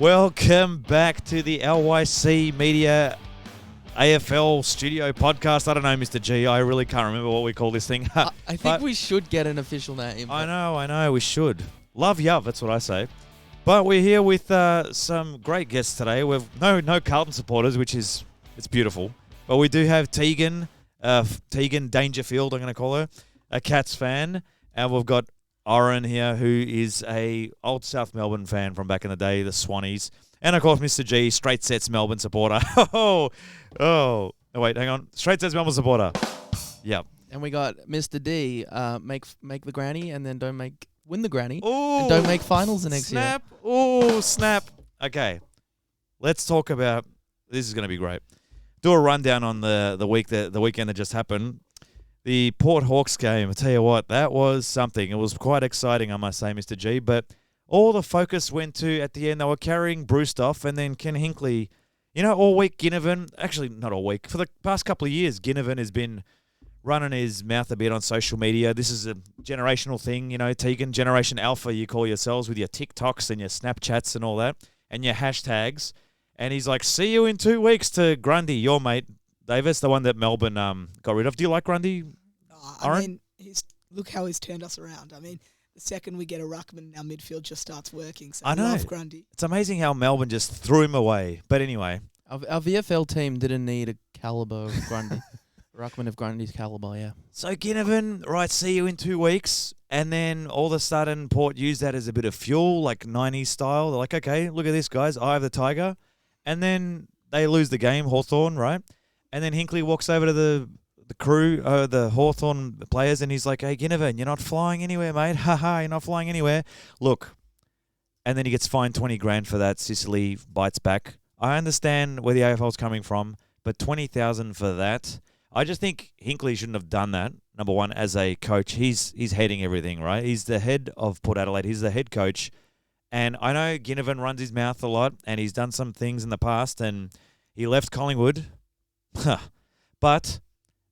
Welcome back to the LYC Media AFL Studio Podcast. I don't know, Mr. G. I really can't remember what we call this thing. I think we should get an official name. I know, we should. Love Yav, that's what I say. But we're here with some great guests today. We've no Carlton supporters, which is it's beautiful. But we do have Teagan Dangerfield, I'm going to call her, a Cats fan, and we've got Oren here, who is a old South Melbourne fan from back in the day, the Swannies. And, of course, Mr. G, straight sets Melbourne supporter. Oh, wait, hang on. Straight sets Melbourne supporter. Yep. And we got Mr. D, make the granny and then win the granny. Ooh, and don't make finals the next year. Ooh, snap. Okay, let's talk about, this is going to be great. Do a rundown on the weekend that just happened. The Port Hawks game, I tell you what, that was something. It was quite exciting, I must say, Mr. G. But all the focus went to, at the end, they were carrying Bruce off, and then Ken Hinkley, all week, Ginnivan, actually not all week, for the past couple of years, Ginnivan has been running his mouth a bit on social media. This is a generational thing, Teagan, Generation Alpha, you call yourselves, with your TikToks and your Snapchats and all that, and your hashtags. And he's like, see you in 2 weeks to Grundy, your mate, Davis, the one that Melbourne got rid of. Do you like Grundy? Look how he's turned us around. I mean, the second we get a ruckman, our midfield just starts working. So I know. love Grundy. It's amazing how Melbourne just threw him away. But anyway. Our VFL team didn't need a calibre of Grundy. Ruckman of Grundy's calibre, yeah. So Ginnivan, right, see you in 2 weeks. And then all of a sudden, Port used that as a bit of fuel, like 90s style. They're like, okay, look at this, guys. Eye of the Tiger. And then they lose the game, Hawthorn, right? And then Hinkley walks over to the crew, the Hawthorn players, and he's like, hey, Ginnivan, you're not flying anywhere, mate. Ha, you're not flying anywhere. Look. And then he gets fined 20 grand for that. Sicily bites back. I understand where the AFL's coming from, but 20,000 for that. I just think Hinkley shouldn't have done that, number one, as a coach. He's heading everything, right? He's the head of Port Adelaide. He's the head coach. And I know Ginnivan runs his mouth a lot, and he's done some things in the past, and he left Collingwood. But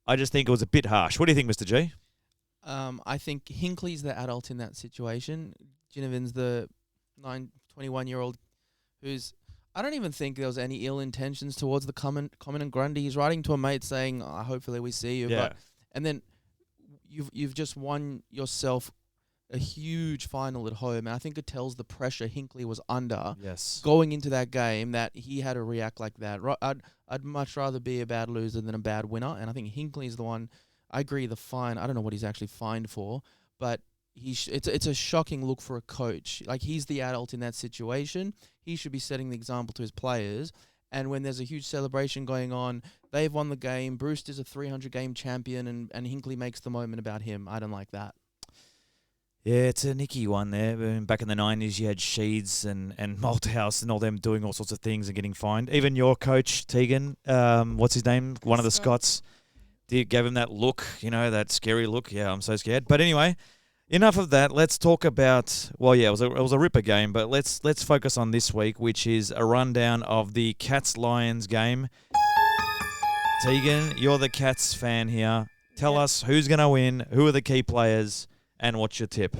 I just think it was a bit harsh. What do you think, Mr. G? I think Hinkley's the adult in that situation. Ginnivan's the 21-year-old who's... I don't even think there was any ill intentions towards the comment and Grundy. He's writing to a mate saying, hopefully we see you. Yeah. And then you've just won yourself a huge final at home. And I think it tells the pressure Hinkley was under going into that game that he had to react like that. I'd much rather be a bad loser than a bad winner. And I think Hinkley's the one. I agree, the fine, I don't know what he's actually fined for, but it's a shocking look for a coach. Like, he's the adult in that situation. He should be setting the example to his players. And when there's a huge celebration going on, they've won the game. Bruce is a 300-game champion, and Hinkley makes the moment about him. I don't like that. Yeah, it's a nicky one there. Back in the 90s, you had Sheeds and Malthouse and all them doing all sorts of things and getting fined. Even your coach, Teagan, what's his name? One of the Scots, gave him that look, that scary look. Yeah, I'm so scared. But anyway, enough of that. Let's talk about, it was a ripper game, but let's focus on this week, which is a rundown of the Cats-Lions game. Teagan, you're the Cats fan here. Tell us who's going to win, who are the key players, and what's your tip?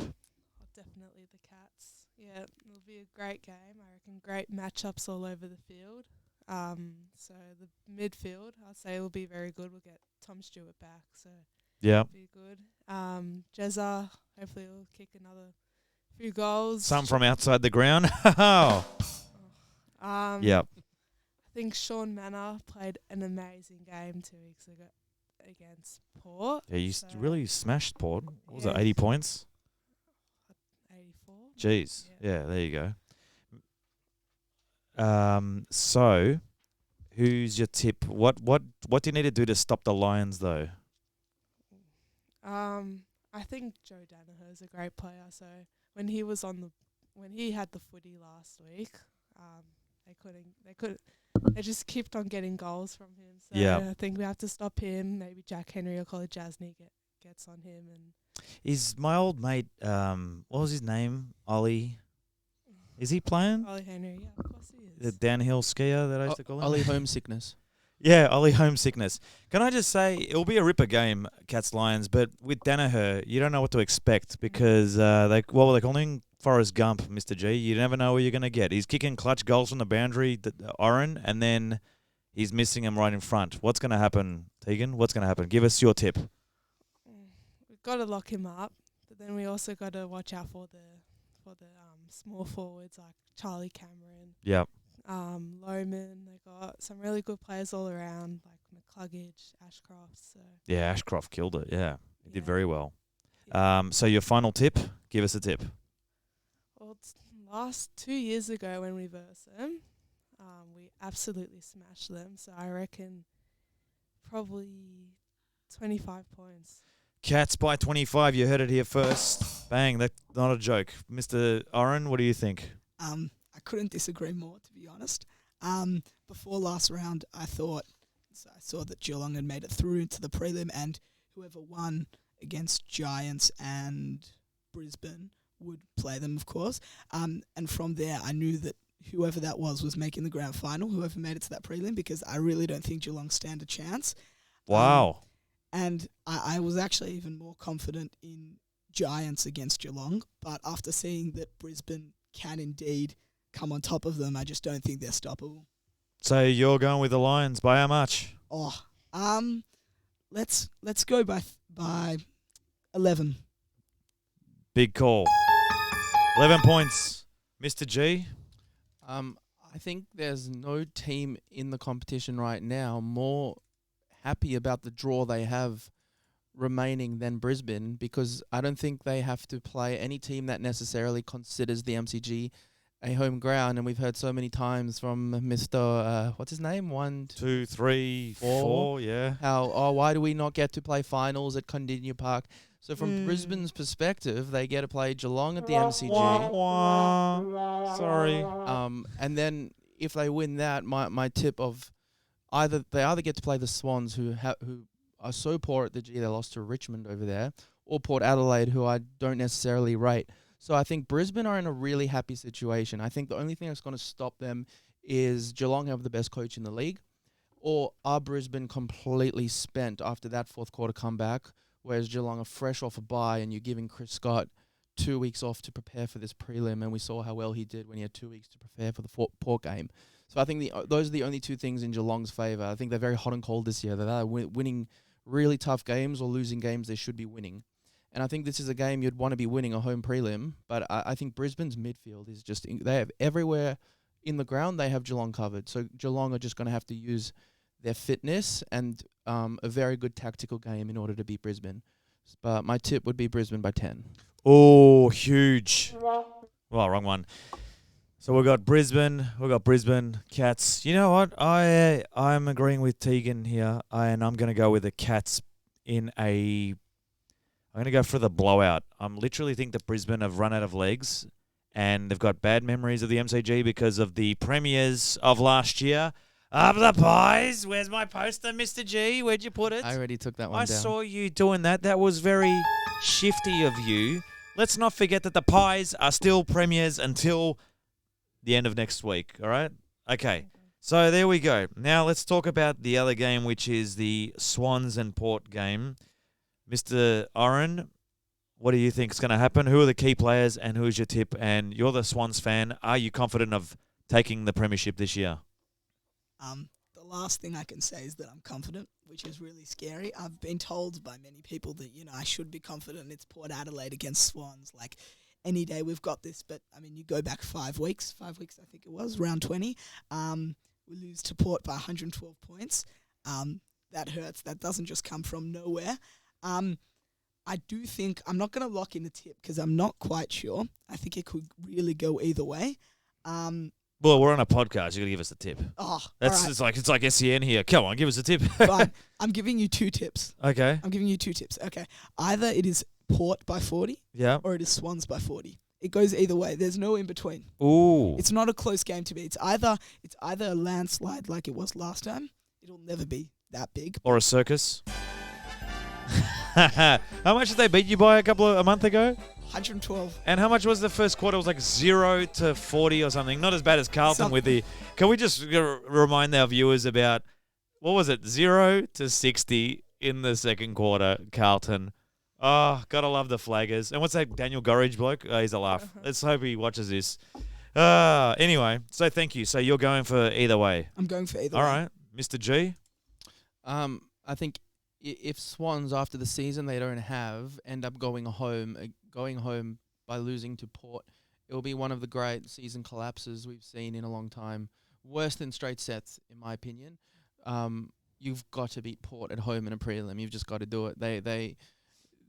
Definitely the Cats. Yeah, it'll be a great game. I reckon great matchups all over the field. So the midfield, I'd say, will be very good. We'll get Tom Stewart back, so yeah, it'll be good. Jezza, hopefully will kick another few goals. Some from outside the ground. Yeah. I think Sean Manor played an amazing game 2 weeks ago against Port. Yeah, you really smashed Port. What was it, 80 points? 84. Jeez. Yeah, there you go. So, who's your tip? What do you need to do to stop the Lions, though? I think Joe Danaher is a great player. So when he had the footy last week, they just kept on getting goals from him. So I think we have to stop him. Maybe Jack Henry or Colin Jasny gets on him. And is my old mate, what was his name? Ollie. Is he playing? Ollie Henry, yeah, of course he is. The downhill skier that I used to call him? Ollie homesickness. Yeah, Ollie homesickness. Can I just say, it'll be a ripper game, Cats-Lions, but with Danaher, you don't know what to expect because what were they calling him? Forrest Gump, Mr. G. You never know where you're going to get. He's kicking clutch goals from the boundary, Oren, and then he's missing him right in front. What's going to happen, Teagan? What's going to happen? Give us your tip. We've got to lock him up, but then we also got to watch out for the small forwards like Charlie Cameron. Yep. Lohman. They got some really good players all around, like McCluggage, Ashcroft. So Yeah, Ashcroft killed it. Yeah, he did Yeah. very well. Yeah. So your final tip? Give us a tip. Well, last 2 years ago when we versed them, we absolutely smashed them. So I reckon probably 25 points. Cats by 25. You heard it here first. Bang, that's not a joke. Mr. Oren, what do you think? I couldn't disagree more, to be honest. Before last round, I saw that Geelong had made it through into the prelim, and whoever won against Giants and Brisbane would play them, of course. And from there, I knew that whoever that was making the grand final, whoever made it to that prelim, because I really don't think Geelong stand a chance. Wow. And I was actually even more confident in Giants against Geelong, but after seeing that Brisbane can indeed come on top of them, I just don't think they're stoppable. So you're going with the Lions by how much? Let's go by 11. Big call. 11 points. Mr. G? I think there's no team in the competition right now more happy about the draw they have remaining than Brisbane, because I don't think they have to play any team that necessarily considers the MCG a home ground. And we've heard so many times from Mr. What's his name? 1, 2, 3, 4, yeah. Why do we not get to play finals at Condinia Park? So from Brisbane's perspective, they get to play Geelong at the MCG. Sorry. And then if they win that, my tip of either get to play the Swans, who are so poor at the G they lost to Richmond over there, or Port Adelaide, who I don't necessarily rate. So I think Brisbane are in a really happy situation. I think the only thing that's going to stop them is Geelong have the best coach in the league, or are Brisbane completely spent after that fourth quarter comeback, whereas Geelong are fresh off a bye, and you're giving Chris Scott 2 weeks off to prepare for this prelim, and we saw how well he did when he had 2 weeks to prepare for the Port game. So I think those are the only two things in Geelong's favour. I think they're very hot and cold this year. They're either winning really tough games or losing games they should be winning. And I think this is a game you'd want to be winning, a home prelim. But I think Brisbane's midfield is just... They have everywhere in the ground, they have Geelong covered. So Geelong are just going to have to use their fitness and a very good tactical game in order to beat Brisbane. But my tip would be Brisbane by 10. Oh, huge. Well, wrong one. So we've got Brisbane, Cats. You know what? I'm agreeing with Teagan here, and I'm going to go with the Cats I'm going to go for the blowout. I literally think that Brisbane have run out of legs, and they've got bad memories of the MCG because of the premiers of last year. Of the Pies. Where's my poster, Mr. G? Where'd you put it? I already took that one down. I saw you doing that. That was very shifty of you. Let's not forget that the Pies are still premiers until the end of next week, all right? Okay, so there we go. Now let's talk about the other game, which is the Swans and Port game. Mr. Oren, what do you think is going to happen? Who are the key players and who's your tip? And you're the Swans fan. Are you confident of taking the premiership this year? The last thing I can say is that I'm confident, which is really scary. I've been told by many people that, I should be confident it's Port Adelaide against Swans. Like, any day we've got this, but, you go back 5 weeks. 5 weeks, I think it was, round 20. We lose to Port by 112 points. That hurts. That doesn't just come from nowhere. I do think, I'm not going to lock in the tip because I'm not quite sure. I think it could really go either way. Well, we're on a podcast. You got to give us a tip. Oh, that's all right. It's like SEN here. Come on, give us a tip. Fine. I'm giving you 2 tips. Okay. I'm giving you 2 tips. Okay. Either it is Port by 40, yeah, or it is Swans by 40. It goes either way. There's no in between. Ooh. It's not a close game to me. It's either a landslide like it was last time. It'll never be that big. Or a circus. How much did they beat you by a month ago? 112. And how much was the first quarter? It was like 0-40 or something. Not as bad as Carlton with the... Can we just remind our viewers about... What was it? 0-60 in the second quarter, Carlton. Oh, gotta love the flaggers. And what's that Daniel Gorridge bloke? Oh, he's a laugh. Let's hope he watches this. Anyway, so thank you. So you're going for either way. I'm going for either All way. right, Mr. G. I think if Swans after the season they don't end up going home by losing to Port, it will be one of the great season collapses we've seen in a long time. Worse than straight sets, in my opinion. You've got to beat Port at home in a prelim. You've just got to do it.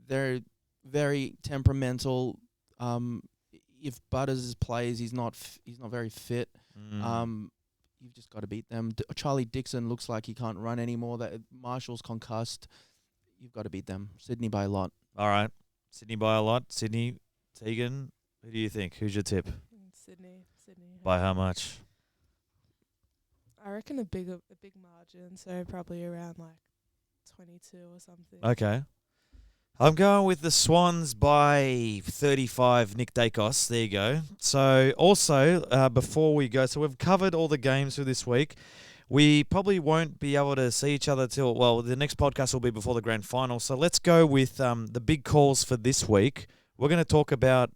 They're very temperamental. If Butters plays, he's not very fit. You've just got to beat them. Charlie Dixon looks like he can't run anymore. That Marshall's concussed. You've got to beat them. Sydney by a lot. All right, Sydney by a lot. Sydney, Teagan, who do you think? Who's your tip? Sydney. By how much? I reckon a big margin, so probably around like 22 or something. Okay. I'm going with the Swans by 35, Nick Dacos. There you go. So also, before we go, so we've covered all the games for this week. We probably won't be able to see each other till, well, the next podcast will be before the grand final. So let's go with the big calls for this week. We're going to talk about,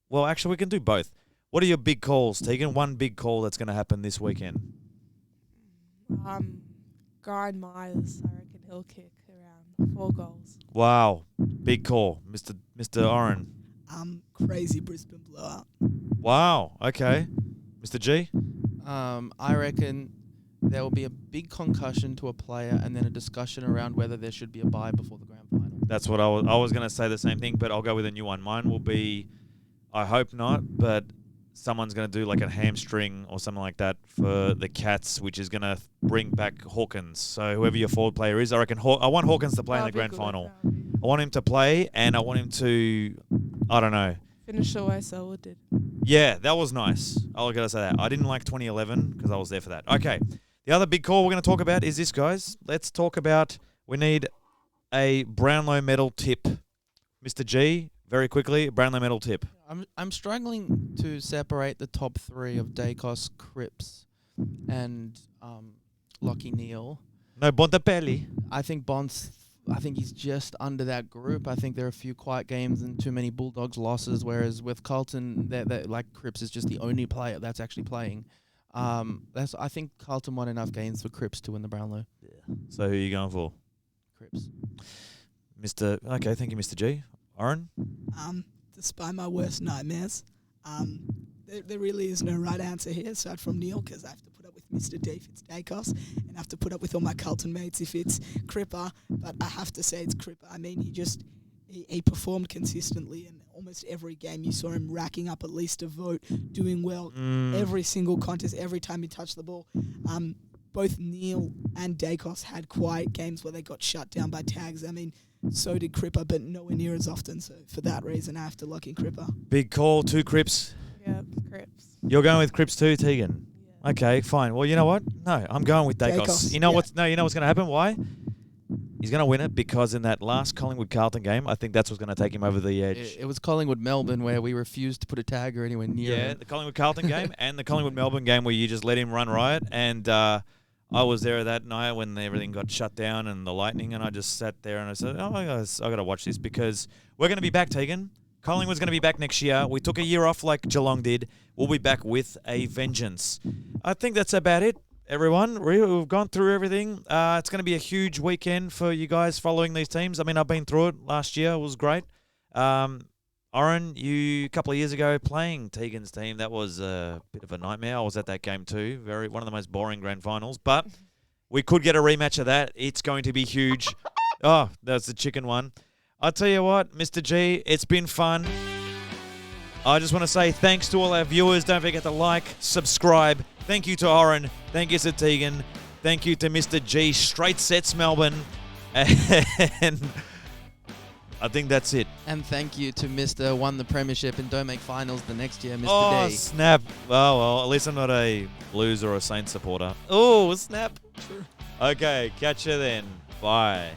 well, actually, we can do both. What are your big calls, Teagan? One big call that's going to happen this weekend. Grind Myers, I reckon he'll kick around 4 goals. Wow. Big call, Mr. Oren. Crazy Brisbane blowout. Wow. Okay. Mr. G? I reckon there will be a big concussion to a player and then a discussion around whether there should be a bye before the grand final. That's what I was going to say the same thing, but I'll go with a new one. Mine will be, I hope not, but someone's going to do like a hamstring or something like that for the Cats, which is going to bring back Hawkins. So whoever your forward player is, I reckon I want Hawkins to play in the grand final. I want him to play, and I want him to, I don't know. Finish the way Selwood did. Yeah, that was nice. I'll gotta say that. I didn't like 2011 because I was there for that. Okay. The other big call we're going to talk about is this, guys. Let's talk about, we need a Brownlow medal tip. Mr. G, very quickly, Brownlow medal tip. I'm struggling to separate the top 3 of Dacos, Cripps, and Lockie Neal. No, Bontempelli. I think he's just under that group. I think there are a few quiet games and too many Bulldogs losses, whereas with Carlton, like Cripps is just the only player that's actually playing. I think Carlton won enough games for Cripps to win the Brownlow. Yeah. So who are you going for? Cripps. Okay, thank you, Mr. G. Oren? Despite my worst nightmares, there really is no right answer here aside from Neil, because I have to put up with Mr. D if it's Dacos, and I have to put up with all my Carlton mates if it's Cripper, but I have to say it's Cripper. I mean, he performed consistently in almost every game. You saw him racking up at least a vote, doing well every single contest, every time he touched the ball. Both Neil and Dacos had quiet games where they got shut down by tags. I mean, so did Cripper, but nowhere near as often. So for that reason, I have to lock in Cripper. Big call, 2 Cripps. Yep, Cripps. You're going with Cripps too, Teagan? Yeah. Okay, fine. Well, you know what? No, I'm going with Dacos. You know what's going to happen? Why? He's going to win it because in that last Collingwood-Carlton game, I think that's what's going to take him over the edge. It was Collingwood-Melbourne where we refused to put a tagger anywhere near him. Yeah, the Collingwood-Carlton game and the Collingwood-Melbourne game where you just let him run riot. And I was there that night when everything got shut down and the lightning, and I just sat there and I said, oh my God, I got to watch this because we're going to be back, Teagan. Collingwood's going to be back next year. We took a year off like Geelong did. We'll be back with a vengeance. I think that's about it. Everyone, we've gone through everything. It's going to be a huge weekend for you guys following these teams. I mean, I've been through it last year. It was great. Oren, you a couple of years ago playing Teagan's team, that was a bit of a nightmare. I was at that game too. One of the most boring grand finals. But we could get a rematch of that. It's going to be huge. Oh, that's the chicken one. I'll tell you what, Mr. G, it's been fun. I just want to say thanks to all our viewers. Don't forget to like, subscribe. Thank you to Oren. Thank you to Teagan. Thank you to Mr. G. Straight Sets Melbourne. And I think that's it. And thank you to Mr. Won the Premiership and don't make finals the next year, Mr. Oh, D. snap. Oh, well, at least I'm not a Blues or a Saints supporter. Oh, snap. Okay, catch you then. Bye.